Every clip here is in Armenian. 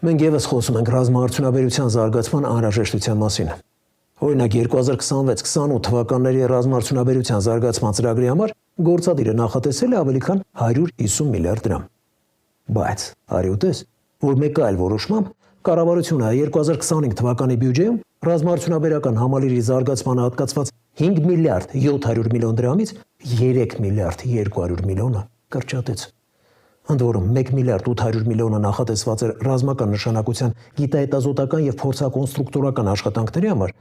Մենք եւս խոսում ենք ռազմաարդյունաբերության զարգացման անհրաժեշտության մասին։ Օրինակ 2026-28 թվականների ռազմաարդյունաբերության զարգացման ծրագրի համար գործադիրը նախատեսել է ավելի քան 150 միլիարդ դրամ։ Բայց արյութես, որ մեկ այլ որոշմամբ կառավարությունը 2025 թվականի բյուջեում ռազմաարդյունաբերական համալիրի զարգացմանը հատկացված 5 միլիարդ 700 միլիոն դրամից 3 միլիարդ 200 միլիոնը կրճատեց։ Ընդ որում 1 միլիարդ 800 միլիոնը նախատեսված էր ռազմական նշանակության գիտահետազոտական եւ փորձակոնստրուկտորական աշխատանքների համար,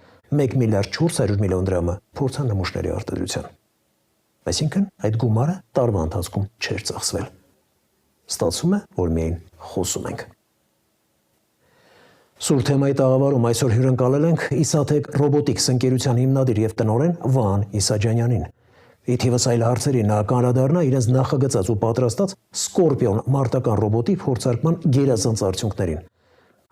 1 միլիարդ 400 միլիոն դրամը փորձանմուշների արտադրության։ Այսինքն այդ գումարը տարվա ընթացքում չէր ծախսվել։ Ստացվում է, որ միայն խոսում ենք։ Սուր թեմայի տաղավարում այսօր հյուրընկալել ենք Իսաթեք ռոբոտիկս ընկերության հիմնադիր եւ տնօրեն Վահան Իսաջանյանին։ Ի թիվս այլ հարցերի նա կանդրադառնա իրենց նախագծած ու պատրաստած Սկորպիոն մարտական ռոբոտի փորձարկման գերազանց արդյունքներին։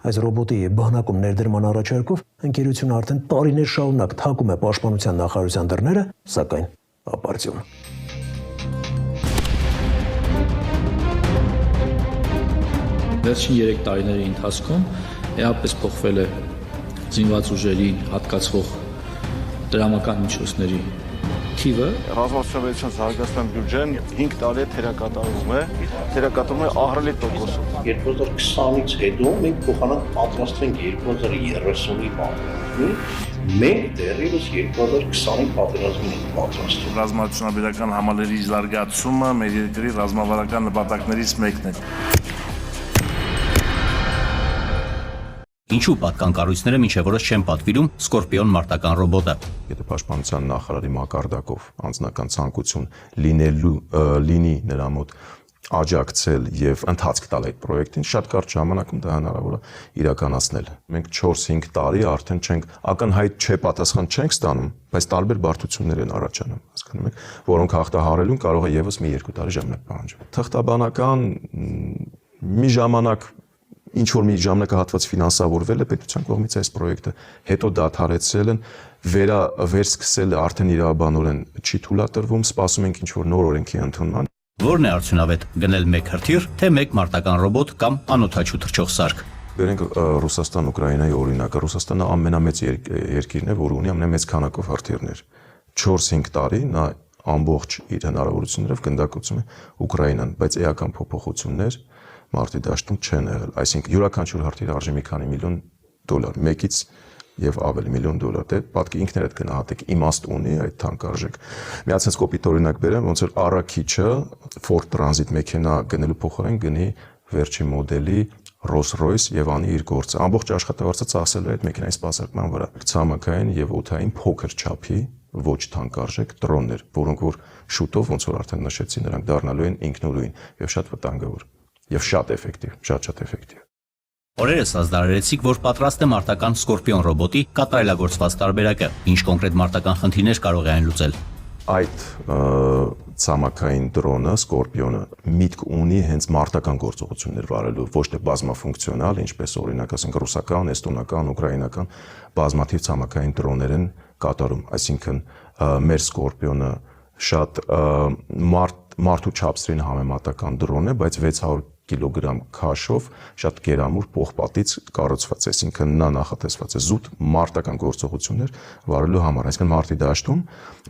Այս ռոբոտի բանակում ներդրման առաջարկով ընկերությունը արդեն տարիներ շարունակ թակում է պաշտպանության նախարարության դռները, սակայն ապարդյուն։ Վերջին 3 տարիների ընթացքում էապես փոխվել է զինված ուժերին հատկացվող դրամական միջոցների թիվը։ Ռազմաարդյունաբերության զարգացման բյուջեն 5 տարի թերակատարվում է ահռելի տոկոսով։ 2020-ից հետո մենք փոխանակ պատրաստվենք 2030-ի պատերազմին, մենք դեռևս 2020-ի պատերազմին ենք պատրաստվում։ Ռազմաարդյունաբերական համալիրի զարգացումը մեր երկրի ռազմավարական նպատակներից մեկն է։ Ինչու պատկան կառույցները մինչև որոշ չեն պատվիրում Սկորպիոն մարտական ռոբոտը։ Եթե պաշտպանության նախարարի մակարդակով անձնական ցանկություն լինի նրա մոտ աջակցել եւ ընթացք տալ այդ պրոյեկտին, շատ կարճ ժամանակում դա հնարավոր է իրականացնել։ Մենք 4-5 տարի արդեն չենք ակնհայտ չէ պատասխան չենք ստանում, բայց տարբեր բարդություններ են առաջանում, հասկանում եք, որոնք հաղթահարելուն կարող է եւս մի 2 տարի ժամանակ պահանջել։ Թղթաբանական մի ժամանակ ինչ որ մի ժամանակահատված ֆինանսավորվել է պետության կողմից այս պրոյեկտը, հետո դադարեցրել են, վերսկսել արդեն իրավաբանորեն չի թույլատրվում, սպասում ենք ինչ որ նոր օրենքի ընդունման։ Որն է արդյունավետ՝ գնել մեկ հրթիռ, թե մեկ մարտական ռոբոտ կամ անօդաչու թռչող սարք։ Բերենք Ռուսաստան-Ուկրաինայի օրինակը։ Ռուսաստանը ամենամեծ երկիրն է, որ ունի ամենամեծ քանակով հրթիռներ։ 4-5 տարի նա ամբողջ իր հնարավորություններով գնդակոծում է Ուկրաինան, բայց էական փոփոխություններ մարտի դաշտում չեն եղել, այսինքն յուրաքանչյուր հրթիռ արժի մի քանի միլիոն դոլար, մեկից եւ ավելի միլիոն դոլար, դե պատկի ինքներդ գնահատեք, իմաստ ունի այդ թանկարժեք։ Միացած կոպիտ օրինակ բերեմ, ոնց որ առաքիչը Ford Transit մեքենա գնելու փոխարեն գնի վերջի մոդելի Rolls-Royce եւ անի իր գործը։ Ամբողջ աշխատավարձը ծախսել է այդ մեքենայի սպասարկման վրա։ Ցամաքային եւ օդային փոքր չափի ոչ թանկարժեք դրոններ, որոնք որ շուտով ոնց որ արդեն նշեցի, նրանք դառնալու են ինքնուրույն եւ շատ վտանգավոր եւ շատ էֆեկտիվ, շատ էֆեկտիվ։ Օրերս ազդարարեցիք, որ պատրաստ է մարտական Սկորպիոն ռոբոտի կատարելագործված տարբերակը, ինչ կոնկրետ մարտական խնդիրներ կարող է այն լուծել։ Այդ ցամաքային դրոնը Սկորպիոնը միտք ունի հենց մարտական գործողություններ վարելու, ոչ թե բազմաֆունկցիոնալ, ինչպես օրինակ ասենք ռուսական, էստոնական, ուկրաինական բազմաթիվ ցամաքային դրոններ են կատարում, այսինքն մեր Սկորպիոնը շատ մարդու չափսերին համեմատական դրոն է, բայց 600 կիլոգրամ քաշով շատ գերամուր պողպատից կառուցված է, այսինքն նա նախատեսված է զուտ մարտական գործողություններ վարելու համար, այսինքն մարտի դաշտում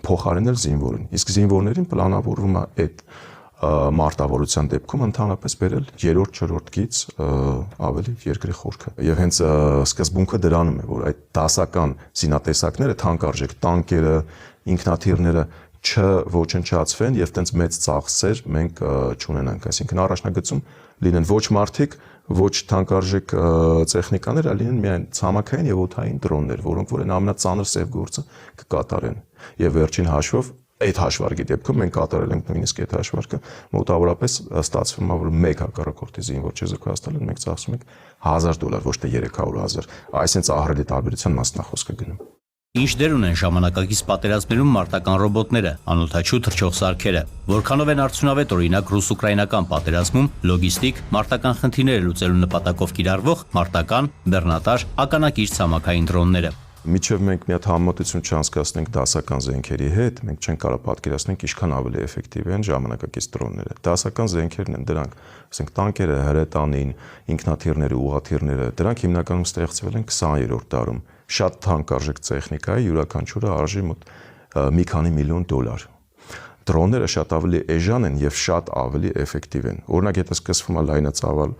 փոխարինել զինվորին, իսկ զինվորներին պլանավորվում է այդ մարտավարության դեպքում ընդհանրապես բերել 3-4 գից ավելի երկրի խորքը։ Եվ հենց սկզբունքը դրանում է, որ այդ դասական զինատեսակները, թանկարժեք տանկերը, ինքնաթիռները չոչնչացվեն եւ տենց մեծ ծախսեր մենք չունենանք, այսինքն առաջնագծում լինեն ոչ մարդիկ, ոչ թանկարժեք տեխնիկաներ, այլ լինեն միայն ցամաքային եւ օդային դրոններ, որոնք որ են ամենածանր սև գործը կկատարեն։ Եվ վերջին հաշվով այդ հաշվարկի դեպքում մենք կատարել ենք նույնիսկ այդ հաշվարկը, մոտավորապես ստացվում է, որ մեկ հակառակորդի զինվոր չզոհացնելուն մենք ծախսում ենք $1000, ոչ թե 300,000։ Այսինքն ահռելի տարբերության մասն է խոսքը գնում։ Ինչ դեր ունեն ժամանակակից պատերազմներում մարտական ռոբոտները, անօդաչու թռչող սարքերը, որքանով են արդյունավետ օրինակ ռուս-ուկրաինական պատերազմում լոգիստիկ, մարտական խնդիրները լուծելու նպատակով կիրառվող մարտական, բեռնատար, ականակիր ցամաքային դրոնները։ Միջև մենք մի հատ համեմատություն չանցկացնենք դասական զենքերի հետ, մենք չենք կարող պատկերացնել ինչքան ավելի էֆեկտիվ են ժամանակակից դրոնները։ Դասական զենքերն են դրանք, ասենք տանկերը, հրետանին, ինքնաթիռները, ուղաթիռները, դրանք հիմնականում ստեղծվել են 20-րդ դարում։ Շատ թանկարժեք տեխնիկա է, յուրաքանչյուրը արժի մոտ մի քանի միլիոն դոլար։ Դրոնները շատ ավելի էժան են եւ շատ ավելի էֆեկտիվ են։ Օրինակ, եթե սկսվում է լայնածավալ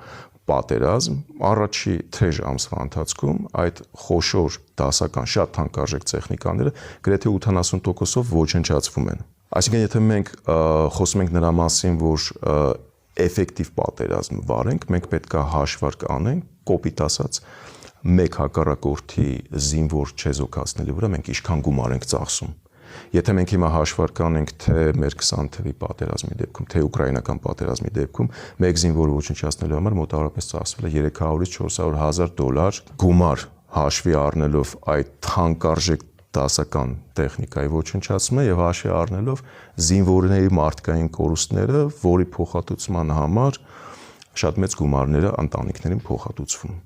պատերազմ, առաջի թեժ ամսվա ընթացքում այդ խոշոր դասական շատ թանկարժեք տեխնիկաները գրեթե 80%-ով ոչնչացվում են։ Այսինքն, եթե մենք խոսում ենք նրա մասին, որ էֆեկտիվ պատերազմ վարենք, մենք պետք է հաշվարկ անենք, կոպիտ ասած, մեկ հակառակորդի զինվոր չեզոքացնելու վրա մենք ինչքան գումար ենք ծախսում։ Եթե մենք հիմա հաշվարկ անենք, թե մեր 20 թվականի պատերազմի դեպքում, թե ուկրաինական պատերազմի դեպքում, մեկ զինվոր ոչնչացնելու համար մոտավորապես ծախսվել է 300-ից 400,000 դոլար գումար, հաշվի առնելով այդ թանկարժեք դասական տեխնիկայի ոչնչացումը եւ հաշվի առնելով զինվորների մարդկային կորուստները, որի փոխհատուցման համար շատ մեծ գումարները ընտանիքներին փոխհատուցվում։